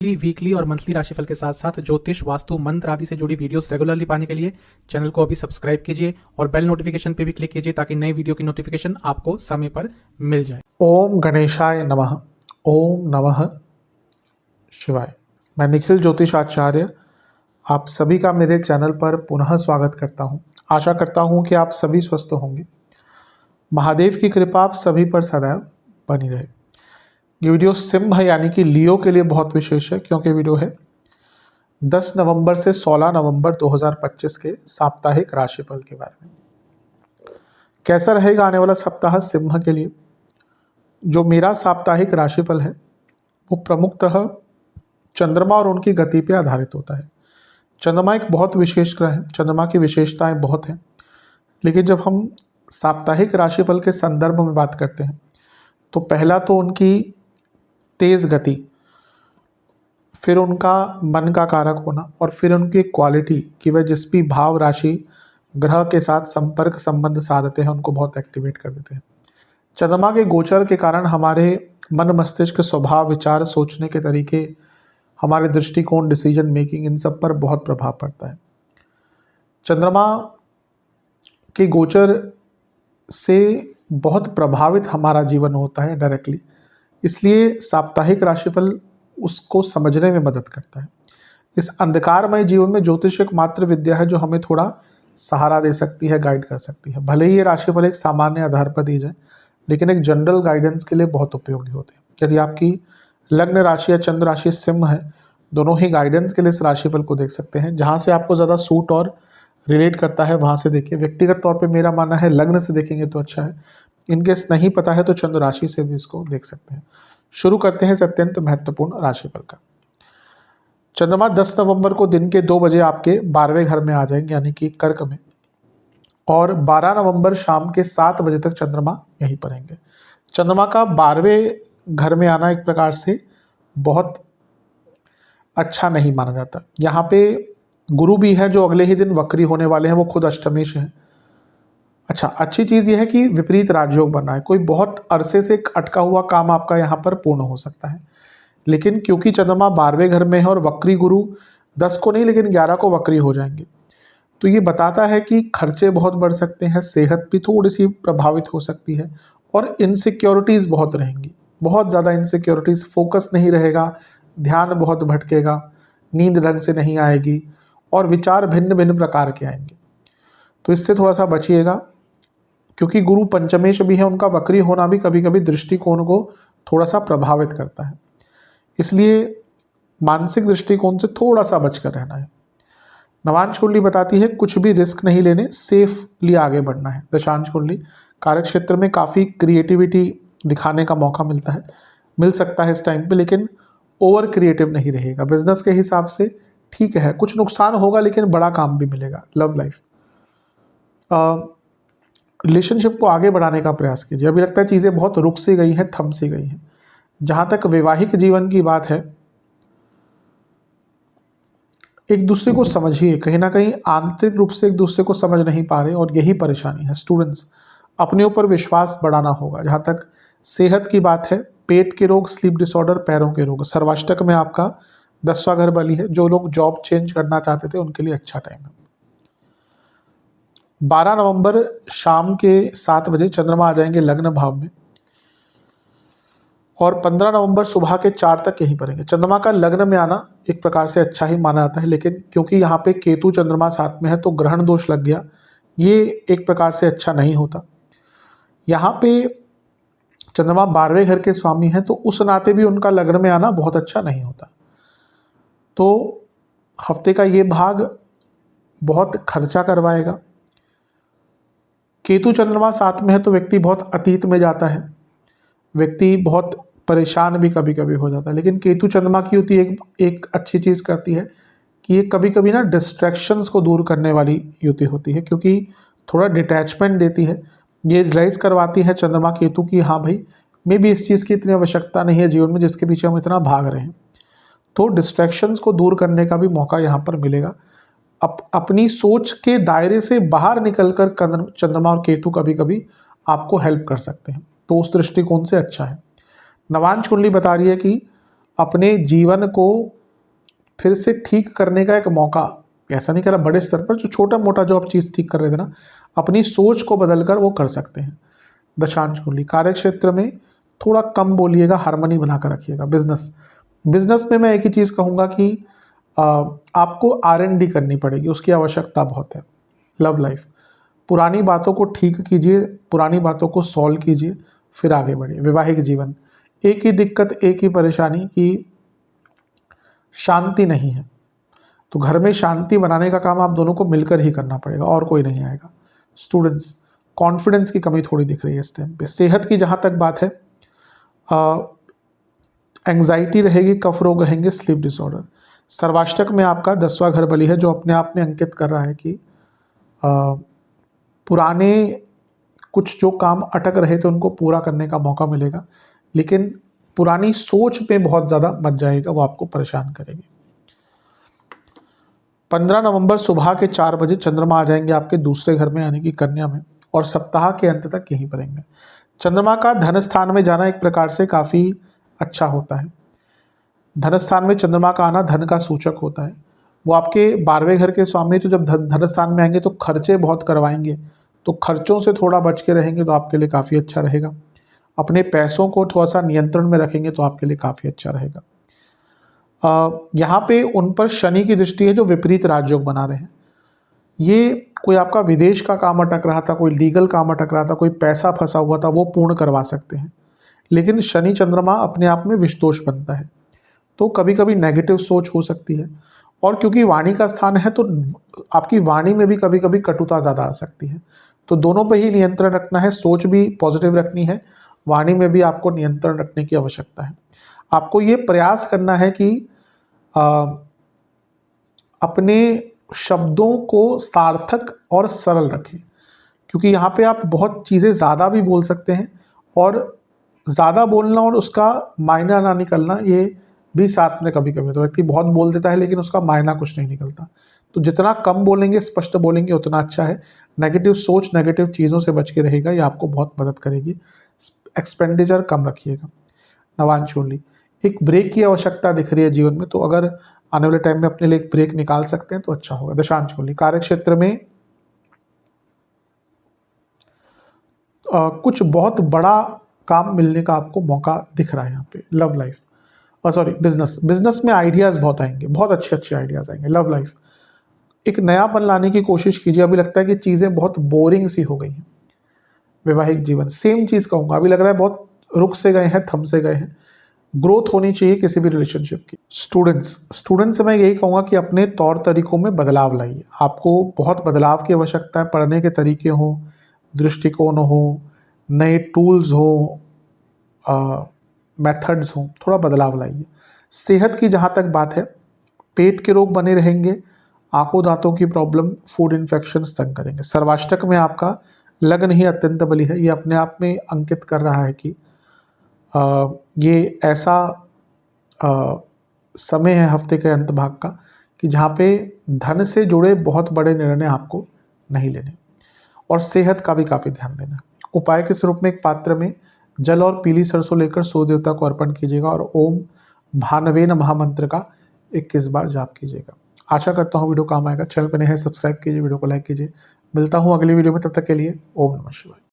Weekly और monthly राशिफल के साथ साथ ज्योतिष, वास्तु, मंत्र आदि से जुड़ी वीडियोस रेगुलरली पाने के लिए चैनल को अभी सब्सक्राइब कीजिए और बेल नोटिफिकेशन पे भी क्लिक कीजिए ताकि नई वीडियो की नोटिफिकेशन आपको समय पर मिल जाए। ओम गणेशाय नमः। ओम नमः शिवाय। मैं निखिल ज्योतिष आचार्य आप सभी का मेरे चैनल पर पुनः स्वागत करता हूं। आशा करता हूं कि आप सभी स्वस्थ होंगे। महादेव की कृपा आप सभी पर सदैव बनी रहे। ये वीडियो सिंह यानी कि लियो के लिए बहुत विशेष है, क्योंकि वीडियो है 10 नवंबर से 16 नवंबर 2025 के साप्ताहिक राशिफल के बारे में। कैसा रहेगा आने वाला सप्ताह सिंह के लिए। जो मेरा साप्ताहिक राशिफल है वो प्रमुखतः चंद्रमा और उनकी गति पर आधारित होता है। चंद्रमा एक बहुत विशेष ग्रह है, चंद्रमा की विशेषताएं बहुत हैं, लेकिन जब हम साप्ताहिक राशिफल के संदर्भ में बात करते हैं तो पहला तो उनकी तेज गति, फिर उनका मन का कारक होना और फिर उनकी क्वालिटी कि वह जिस भी भाव राशि ग्रह के साथ संपर्क संबंध साधते हैं उनको बहुत एक्टिवेट कर देते हैं। चंद्रमा के गोचर के कारण हमारे मन मस्तिष्क, स्वभाव, विचार, सोचने के तरीके, हमारे दृष्टिकोण, डिसीजन मेकिंग, इन सब पर बहुत प्रभाव पड़ता है। चंद्रमा के गोचर से बहुत प्रभावित हमारा जीवन होता है डायरेक्टली, इसलिए साप्ताहिक राशिफल उसको समझने में मदद करता है। इस अंधकारमय जीवन में ज्योतिष एक मात्र विद्या है जो हमें थोड़ा सहारा दे सकती है, गाइड कर सकती है। भले ही ये राशिफल एक सामान्य आधार पर दी जाए, लेकिन एक जनरल गाइडेंस के लिए बहुत उपयोगी होते हैं। यदि आपकी लग्न राशि या चंद्र राशि सिंह है, दोनों ही गाइडेंस के लिए इस राशिफल को देख सकते हैं। जहाँ से आपको ज़्यादा सूट और रिलेट करता है वहाँ से देखिए। व्यक्तिगत तौर पे मेरा मानना है लग्न से देखेंगे तो अच्छा है, इनकेस नहीं पता है तो चंद्र राशि से भी इसको देख सकते हैं। शुरू करते हैं इस अत्यंत महत्वपूर्ण राशिफल का। चंद्रमा 10 नवंबर को दिन के 2 बजे आपके 12वें घर में आ जाएंगे, यानी कि कर्क में, और 12 नवंबर शाम के 7 बजे तक चंद्रमा यहीं पर रहेंगे। चंद्रमा का 12वें घर में आना एक प्रकार से बहुत अच्छा नहीं माना जाता। यहाँ पे गुरु भी है जो अगले ही दिन वक्री होने वाले हैं, वो खुद अष्टमेश हैं। अच्छा, अच्छी चीज़ यह है कि विपरीत राजयोग बना है, कोई बहुत अरसे से अटका हुआ काम आपका यहाँ पर पूर्ण हो सकता है। लेकिन क्योंकि चंद्रमा 12वें घर में है और वक्री गुरु 10 को नहीं लेकिन 11 को वक्री हो जाएंगे, तो ये बताता है कि खर्चे बहुत बढ़ सकते हैं, सेहत भी थोड़ी सी प्रभावित हो सकती है और इनसिक्योरिटीज़ बहुत रहेंगी, बहुत ज़्यादा इनसिक्योरिटीज़। फोकस नहीं रहेगा, ध्यान बहुत भटकेगा, नींद ढंग से नहीं आएगी और विचार भिन्न भिन्न प्रकार के आएंगे। तो इससे थोड़ा सा बचिएगा, क्योंकि गुरु पंचमेश भी है, उनका वक्री होना भी कभी कभी दृष्टिकोण को थोड़ा सा प्रभावित करता है। इसलिए मानसिक दृष्टिकोण से थोड़ा सा बचकर रहना है। नवांश कुंडली बताती है कुछ भी रिस्क नहीं लेने, सेफली आगे बढ़ना है। दशांश कुंडली कार्य क्षेत्र में काफ़ी क्रिएटिविटी दिखाने का मौका मिल सकता है इस टाइम पे, लेकिन ओवर क्रिएटिव नहीं रहेगा। बिजनेस के हिसाब से ठीक है, कुछ नुकसान होगा लेकिन बड़ा काम भी मिलेगा। लव लाइफ, रिलेशनशिप को आगे बढ़ाने का प्रयास कीजिए। अभी लगता है चीज़ें बहुत रुक सी गई हैं, थम सी गई हैं। जहाँ तक वैवाहिक जीवन की बात है, एक दूसरे को समझिए। कहीं ना कहीं आंतरिक रूप से एक दूसरे को समझ नहीं पा रहे और यही परेशानी है। स्टूडेंट्स, अपने ऊपर विश्वास बढ़ाना होगा। जहाँ तक सेहत की बात है, पेट के रोग, स्लीप डिसऑर्डर, पैरों के रोग, सर्वाष्टक में आपका 10वां घर बली है। जो लोग जॉब चेंज करना चाहते थे उनके लिए अच्छा टाइम है। 12 नवंबर शाम के 7 बजे चंद्रमा आ जाएंगे लग्न भाव में और 15 नवंबर सुबह के 4 तक यहीं पर रहेंगे। चंद्रमा का लग्न में आना एक प्रकार से अच्छा ही माना जाता है, लेकिन क्योंकि यहाँ पे केतु चंद्रमा साथ में है तो ग्रहण दोष लग गया, ये एक प्रकार से अच्छा नहीं होता। यहाँ पे चंद्रमा 12वें घर के स्वामी हैं, तो उस नाते भी उनका लग्न में आना बहुत अच्छा नहीं होता। तो हफ्ते का ये भाग बहुत खर्चा करवाएगा। केतु चंद्रमा साथ में है तो व्यक्ति बहुत अतीत में जाता है, व्यक्ति बहुत परेशान भी कभी कभी हो जाता है। लेकिन केतु चंद्रमा की युति एक अच्छी चीज़ करती है कि ये कभी कभी ना डिस्ट्रैक्शंस को दूर करने वाली युति होती है, क्योंकि थोड़ा डिटैचमेंट देती है। ये रियलाइज़ करवाती है चंद्रमा केतु की हाँ भाई, मे भी इस चीज़ की इतनी आवश्यकता नहीं है जीवन में जिसके पीछे हम इतना भाग रहे हैं। तो डिस्ट्रैक्शंस को दूर करने का भी मौका यहाँ पर मिलेगा। अपनी सोच के दायरे से बाहर निकलकर चंद्रमा और केतु कभी कभी आपको हेल्प कर सकते हैं, तो उस दृष्टिकोण से अच्छा है। नवांश कुंडली बता रही है कि अपने जीवन को फिर से ठीक करने का एक मौका, ऐसा नहीं कह रहा बड़े स्तर पर, जो छोटा मोटा जो आप चीज़ ठीक कर रहे थे ना, अपनी सोच को बदलकर वो कर सकते हैं। दशांश कुंडली, कार्य क्षेत्र में थोड़ा कम बोलिएगा, हार्मनी बनाकर रखिएगा। बिजनेस में मैं एक ही चीज़ कहूँगा कि आपको R&D करनी पड़ेगी, उसकी आवश्यकता बहुत है। लव लाइफ, पुरानी बातों को ठीक कीजिए, पुरानी बातों को सॉल्व कीजिए, फिर आगे बढ़िए। वैवाहिक जीवन, एक ही दिक्कत, एक ही परेशानी कि शांति नहीं है, तो घर में शांति बनाने का काम आप दोनों को मिलकर ही करना पड़ेगा, और कोई नहीं आएगा। स्टूडेंट्स, कॉन्फिडेंस की कमी थोड़ी दिख रही है इस टाइम पे। सेहत की जहाँ तक बात है, एंग्जाइटी रहेगी, कफ रोग रहेंगे, स्लीप डिसऑर्डर। सर्वाष्टक में आपका 10वां घर बली है, जो अपने आप में अंकित कर रहा है कि पुराने कुछ जो काम अटक रहे थे उनको पूरा करने का मौका मिलेगा, लेकिन पुरानी सोच पे बहुत ज़्यादा मत जाएगा, वो आपको परेशान करेगी। 15 नवंबर सुबह के 4 बजे चंद्रमा आ जाएंगे आपके दूसरे घर में, यानी कि कन्या में, और सप्ताह के अंत तक यहीं पर रहेंगे। चंद्रमा का धन स्थान में जाना एक प्रकार से काफ़ी अच्छा होता है। धन स्थान में चंद्रमा का आना धन का सूचक होता है। वो आपके 12वें घर के स्वामी, तो जब धन स्थान में आएंगे तो खर्चे बहुत करवाएंगे, तो खर्चों से थोड़ा बच के रहेंगे तो आपके लिए काफ़ी अच्छा रहेगा। अपने पैसों को थोड़ा सा नियंत्रण में रखेंगे तो आपके लिए काफ़ी अच्छा रहेगा। यहाँ पे उन पर शनि की दृष्टि है, जो विपरीत राजयोग बना रहे हैं। ये कोई आपका विदेश का काम अटक रहा था, कोई लीगल काम अटक रहा था, कोई पैसा फंसा हुआ था, वो पूर्ण करवा सकते हैं। लेकिन शनि चंद्रमा अपने आप में विषदोष बनता है, तो कभी कभी नेगेटिव सोच हो सकती है। और क्योंकि वाणी का स्थान है, तो आपकी वाणी में भी कभी कभी कटुता ज़्यादा आ सकती है, तो दोनों पे ही नियंत्रण रखना है। सोच भी पॉजिटिव रखनी है, वाणी में भी आपको नियंत्रण रखने की आवश्यकता है। आपको ये प्रयास करना है कि अपने शब्दों को सार्थक और सरल रखें, क्योंकि यहाँ पे आप बहुत चीज़ें ज़्यादा भी बोल सकते हैं, और ज़्यादा बोलना और उसका मायना ना निकलना, ये भी साथ में कभी कभी। तो व्यक्ति बहुत बोल देता है लेकिन उसका मायना कुछ नहीं निकलता। तो जितना कम बोलेंगे, स्पष्ट बोलेंगे, उतना अच्छा है। नेगेटिव सोच, नेगेटिव चीज़ों से बच के रहेगा, ये आपको बहुत मदद करेगी। एक्सपेंडिचर कम रखिएगा। नवांश कुंडली, एक ब्रेक की आवश्यकता दिख रही है जीवन में, तो अगर आने वाले टाइम में अपने लिए एक ब्रेक निकाल सकते हैं तो अच्छा होगा। दशांश कुंडली, कार्य क्षेत्र में कुछ बहुत बड़ा काम मिलने का आपको मौका दिख रहा है यहाँ पे। लव लाइफ, बिजनेस में आइडियाज़ बहुत आएंगे, बहुत अच्छे अच्छे आइडियाज़ आएंगे। लव लाइफ, एक नयापन लाने की कोशिश कीजिए, अभी लगता है कि चीज़ें बहुत बोरिंग सी हो गई हैं। वैवाहिक जीवन, सेम चीज़ कहूँगा, अभी लग रहा है बहुत रुक से गए हैं, थम से गए हैं। ग्रोथ होनी चाहिए किसी भी रिलेशनशिप की। स्टूडेंट्स से मैं यही कहूँगा कि अपने तौर तरीकों में बदलाव लाइए। आपको बहुत बदलाव की आवश्यकता है। पढ़ने के तरीके हों, दृष्टिकोण हो, नए टूल्स हो, मेथड्स हों, थोड़ा बदलाव लाइए। सेहत की जहाँ तक बात है, पेट के रोग बने रहेंगे, आंखों दांतों की प्रॉब्लम, फूड इन्फेक्शन तंग करेंगे। सर्वाष्टक में आपका लग्न ही अत्यंत बली है, ये अपने आप में अंकित कर रहा है कि ये ऐसा समय है हफ्ते के अंत भाग का कि जहाँ पे धन से जुड़े बहुत बड़े निर्णय आपको नहीं लेने, और सेहत का भी काफ़ी ध्यान देना। उपाय के स्वरूप में एक पात्र में जल और पीली सरसों लेकर सूर्य देवता को अर्पण कीजिएगा, और ओम भानवे नमः मंत्र का 21 बार जाप कीजिएगा। आशा करता हूँ वीडियो काम आएगा। चैनल पर नए हैं, सब्सक्राइब कीजिए, वीडियो को लाइक कीजिए। मिलता हूँ अगली वीडियो में, तब तक के लिए ओम नमः शिवाय।